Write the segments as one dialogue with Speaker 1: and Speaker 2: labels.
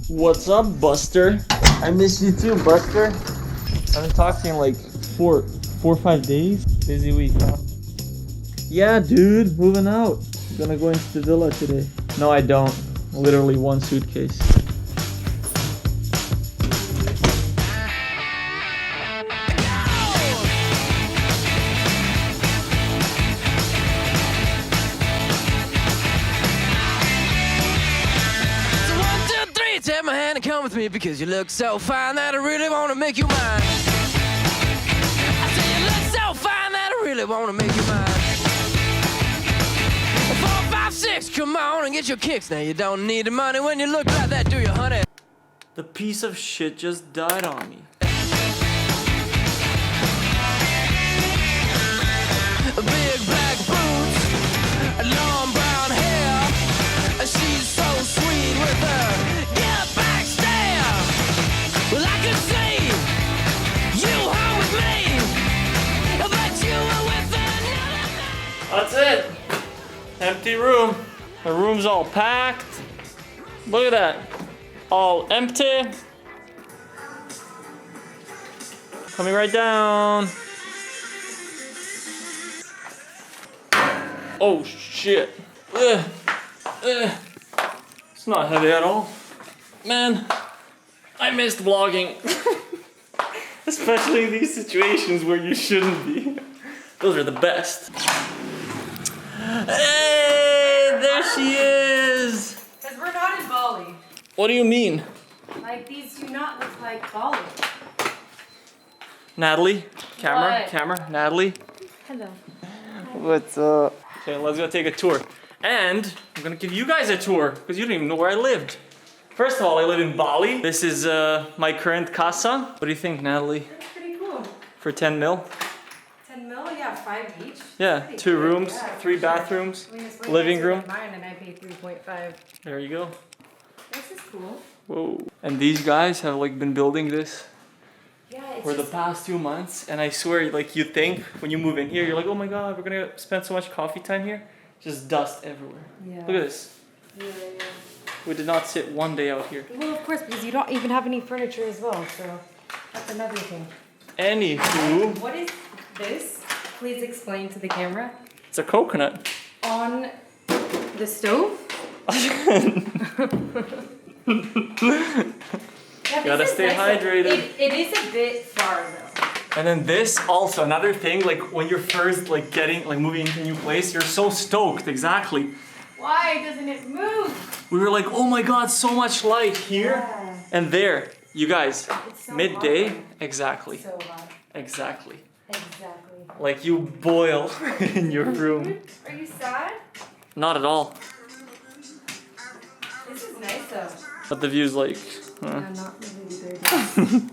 Speaker 1: What's up, Buster? I miss you too, Buster. I haven't talked to you in like four or 5 days. Busy week, huh? Yeah, dude, moving out. Gonna go into the villa today. No, I don't. Literally one suitcase.
Speaker 2: Take my hand and come with me because you look so fine that I really want to make you mine. I say you look so fine that I really want to make you mine. 4, 5, 6, come on and get your kicks. Now you don't need the money when you look like that, do you, honey?
Speaker 1: The piece of shit just died on me.
Speaker 2: Big black boots, long brown hair. She's so sweet with her get back stare. Well, I could see you home with me, but you were with another.
Speaker 1: That's it. Empty room. The room's all packed. Look at that. All empty. Coming right down. Oh shit. It's not heavy at all. Man, I missed vlogging. Especially in these situations where you shouldn't be. Those are the best. Hey, there she is.
Speaker 3: Because we're not in Bali.
Speaker 1: What do you mean?
Speaker 3: Like, these do not look like Bali.
Speaker 1: Natalie, camera,
Speaker 3: What?
Speaker 1: camera, Natalie.
Speaker 3: Hello.
Speaker 1: What's up? Okay, let's go take a tour. And I'm gonna give you guys a tour because you don't even know where I lived. First of all, I live in Bali. This is my current casa. What do you think, Natalie?
Speaker 3: That's pretty cool.
Speaker 1: For 10 mil?
Speaker 3: 10 mil, yeah, 5 each.
Speaker 1: Yeah,
Speaker 3: Pretty
Speaker 1: 2
Speaker 3: good,
Speaker 1: rooms,
Speaker 3: yeah,
Speaker 1: 3
Speaker 3: for sure.
Speaker 1: bathrooms,
Speaker 3: I mean, it's way
Speaker 1: living
Speaker 3: nicer
Speaker 1: room.
Speaker 3: than mine, and I pay 3.5.
Speaker 1: There you go.
Speaker 3: This is cool.
Speaker 1: Whoa. And these guys have like been building this
Speaker 3: Yeah, it's
Speaker 1: for the
Speaker 3: just,
Speaker 1: past 2 months. And I swear, like you think when you move in here, you're like, oh my God, we're gonna spend so much coffee time here. Just dust everywhere.
Speaker 3: yeah.
Speaker 1: Look at this.
Speaker 3: Yeah, yeah.
Speaker 1: We did not sit one day out here.
Speaker 3: Well, of course, because you don't even have any furniture as well, so that's another thing.
Speaker 1: Anywho,
Speaker 3: What is this? Please explain to the camera.
Speaker 1: it's a coconut.
Speaker 3: On the stove? Yeah,
Speaker 1: Gotta
Speaker 3: this is
Speaker 1: stay
Speaker 3: nice.
Speaker 1: hydrated.
Speaker 3: It is a bit far though.
Speaker 1: And then this also, another thing, like when you're first like moving into a new place, you're so stoked, exactly.
Speaker 3: Why doesn't it move?
Speaker 1: We were like, oh my God, so much light here
Speaker 3: Yeah.
Speaker 1: and there. You guys,
Speaker 3: It's so
Speaker 1: midday,
Speaker 3: hot.
Speaker 1: exactly,
Speaker 3: So hot.
Speaker 1: exactly.
Speaker 3: Exactly.
Speaker 1: Like you boil in your room.
Speaker 3: Are you sad?
Speaker 1: Not at all.
Speaker 3: This is nice though.
Speaker 1: But the view's like,
Speaker 3: I'm not really good.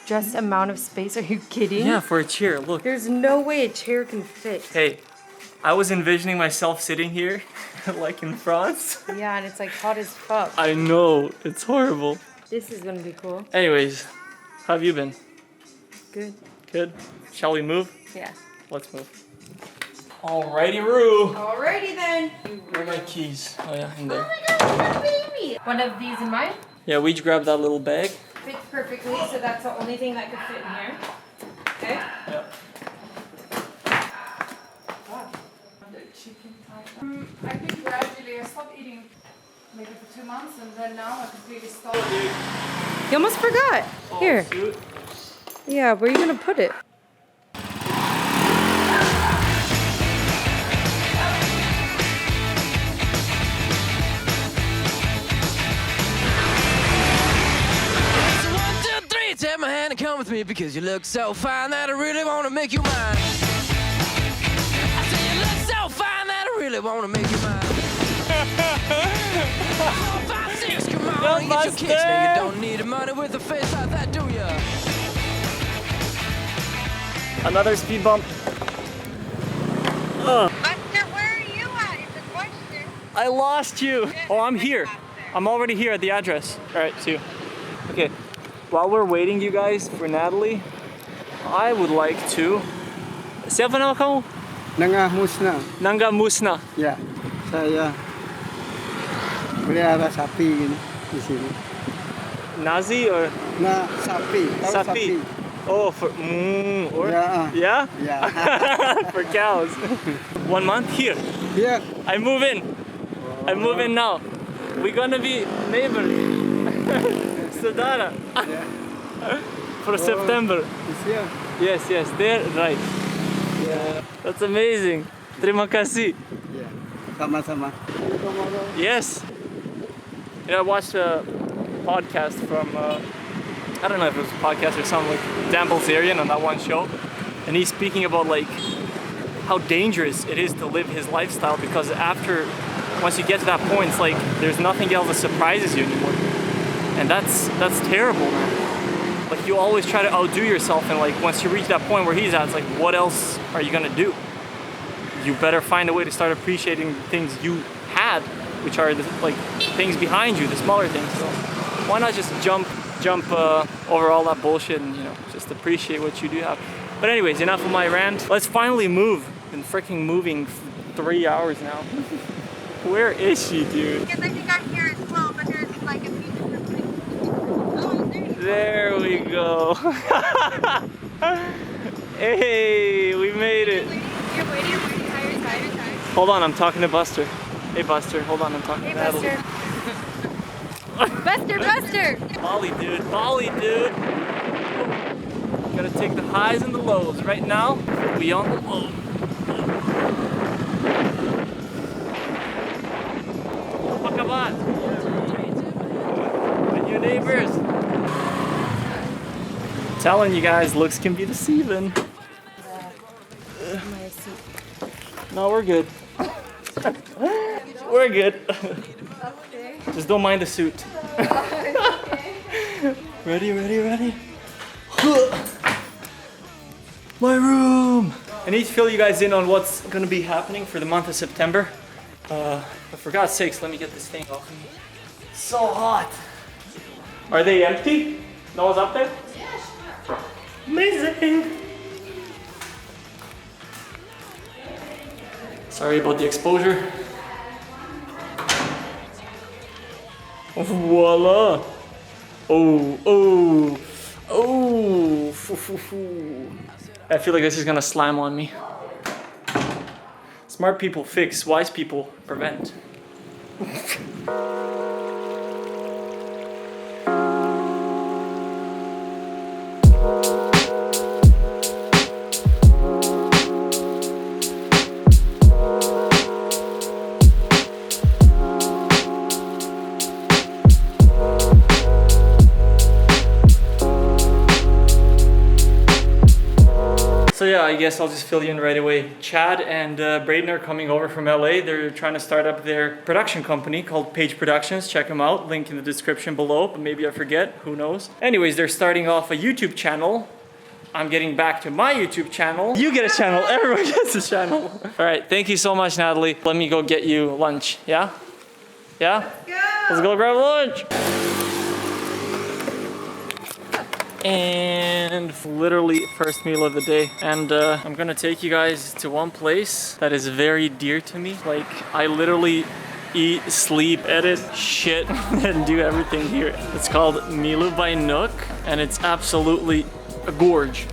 Speaker 3: Just amount of space? Are you kidding?
Speaker 1: yeah, for a chair, look.
Speaker 3: There's no way a chair can fit.
Speaker 1: Hey, I was envisioning myself sitting here, like in France.
Speaker 3: Yeah, and it's like hot as fuck.
Speaker 1: I know, it's horrible.
Speaker 3: This is gonna be cool.
Speaker 1: Anyways, how have you been?
Speaker 3: Good.
Speaker 1: Good? Shall we move?
Speaker 3: Yeah.
Speaker 1: Let's move. Alrighty, Roo.
Speaker 3: Alrighty then.
Speaker 1: Where are my keys? Oh yeah, in there.
Speaker 3: Oh my god, you're a baby! One of these in mine
Speaker 1: Yeah, we each grabbed that little bag.
Speaker 3: fits perfectly, so that's the only thing that could fit in here. Okay?
Speaker 1: Yeah.
Speaker 4: I did gradually. I stopped eating maybe for 2 months, and then now I completely stopped.
Speaker 3: You almost forgot. Here.
Speaker 1: Shoot.
Speaker 3: Yeah, where are you gonna put it?
Speaker 2: So 1, 2, 3, take my hand and come with me because you look so fine that I really want to make you mine. I say you look so fine that I really want to make you mine. 4, 5, 6, come on and get your kicks. Now you don't need the money with a face like that, do ya?
Speaker 1: Another speed bump.
Speaker 5: Buster, where are you at? It's a question.
Speaker 1: I lost you. Oh, I'm here. I'm already here at the address. All right, see you. Okay, while we're waiting, you guys, for Natalie, I would like to. Siapa nama kamu?
Speaker 6: Nangah musnah.
Speaker 1: Nangga Musna.
Speaker 6: Ya, saya pelihara sapi gini. di sini.
Speaker 1: Nazi or
Speaker 6: Nah, sapi. Tahu
Speaker 1: sapi? Oh, for or
Speaker 6: Ya.
Speaker 1: yeah,
Speaker 6: Ya.
Speaker 1: for cows. 1 month here.
Speaker 6: Here.
Speaker 1: I move in. I move in now. We're gonna be neighbors. Sadara. For September.
Speaker 6: Is here.
Speaker 1: Yes, they're right.
Speaker 6: Yeah.
Speaker 1: That's amazing. Terima kasih.
Speaker 6: Yeah. Sama-sama.
Speaker 1: Yes. You know, I watched a podcast from, I don't know if it was a podcast or something, like Dan Bilzerian on that one show. And he's speaking about like how dangerous it is to live his lifestyle because once you get to that point, it's like there's nothing else that surprises you anymore. And that's terrible, man. Like you always try to outdo yourself, and like once you reach that point where he's at, it's like what else are you gonna do? You better find a way to start appreciating things you had, which are the like things behind you, the smaller things. So why not just jump over all that bullshit and just appreciate what you do have. But anyways, enough of my rant. Let's finally move. Been freaking moving for 3 hours now. Where is she, dude?
Speaker 5: Because I think I'm here as well, but there's like a few different places. Oh, there
Speaker 1: There
Speaker 5: you
Speaker 1: we go. Hey, we made it.
Speaker 3: You're waiting. Tired.
Speaker 1: Hold on, I'm talking to Buster. Hey Buster, hold on, I'm talking
Speaker 3: Hey,
Speaker 1: to Natalie.
Speaker 3: Buster.
Speaker 1: Bali, dude. Gotta take the highs and the lows. Right now, we on the low. Pakabat. And your neighbors. Telling you guys, looks can be deceiving. No, we're good. We're good. Just don't mind the suit. Ready? My room! I need to fill you guys in on what's gonna be happening for the month of September. But for God's sakes, let me get this thing off me. It's so hot. Are they empty? No one's up there? Yeah, sure. Amazing! Sorry about the exposure. Voila! Oh! I feel like this is gonna slam on me. Smart people fix, wise people prevent. So yeah, I guess I'll just fill you in right away. Chad and Braden are coming over from LA. They're trying to start up their production company called Page Productions. Check them out, link in the description below, but maybe I forget, who knows. Anyways, they're starting off a YouTube channel. I'm getting back to my YouTube channel. You get a channel, everyone gets a channel. All right, thank you so much, Natalie. Let me go get you lunch, yeah? Yeah? Let's go grab lunch. And literally first meal of the day, and I'm gonna take you guys to one place that is very dear to me. Like I literally eat, sleep, edit, shit, and do everything here. It's called Milu by Nook, and it's absolutely a gorge.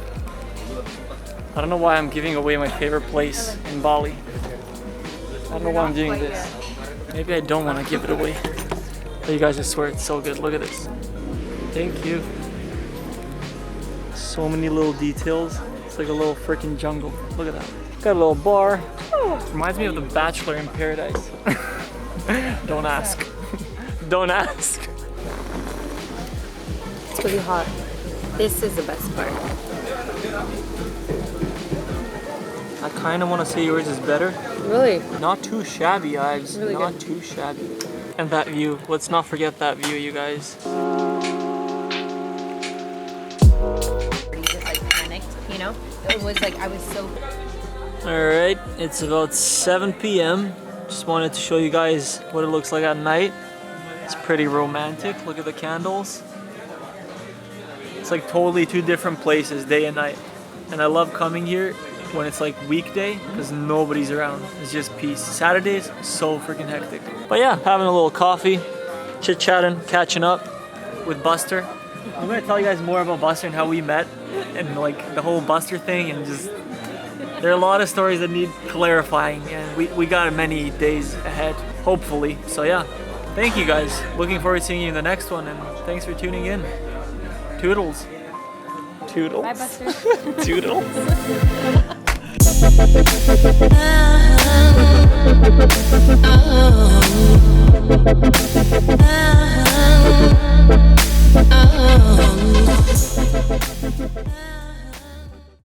Speaker 1: I don't know why I'm giving away my favorite place in Bali. I don't know why I'm doing this. Maybe I don't want to give it away. But you guys, I swear it's so good. Look at this. Thank you. So many little details. It's like a little freaking jungle. Look at that. Got a little bar. Reminds me of The Bachelor in Paradise. Don't ask. Don't ask.
Speaker 3: It's really hot. This is the best part.
Speaker 1: I kind of want to say yours is better.
Speaker 3: Really?
Speaker 1: Not too shabby, Ives.
Speaker 3: Really
Speaker 1: Not
Speaker 3: good.
Speaker 1: too shabby. And that view. Let's not forget that view, you guys.
Speaker 3: Just like panicked, you know? It was like I was so.
Speaker 1: Alright, it's about 7 p.m. Just wanted to show you guys what it looks like at night. It's pretty romantic. Look at the candles. It's like totally two different places, day and night. And I love coming here when it's like weekday because nobody's around. It's just peace. Saturdays, so freaking hectic. But yeah, having a little coffee, chit-chatting, catching up with Buster. I'm gonna tell you guys more about Buster and how we met and like the whole Buster thing, and just there are a lot of stories that need clarifying, and we got many days ahead, hopefully. So yeah, thank you guys. Looking forward to seeing you in the next one, and thanks for tuning in. Toodles. Toodles.
Speaker 3: Bye, Buster.
Speaker 1: Toodles.
Speaker 2: Oh.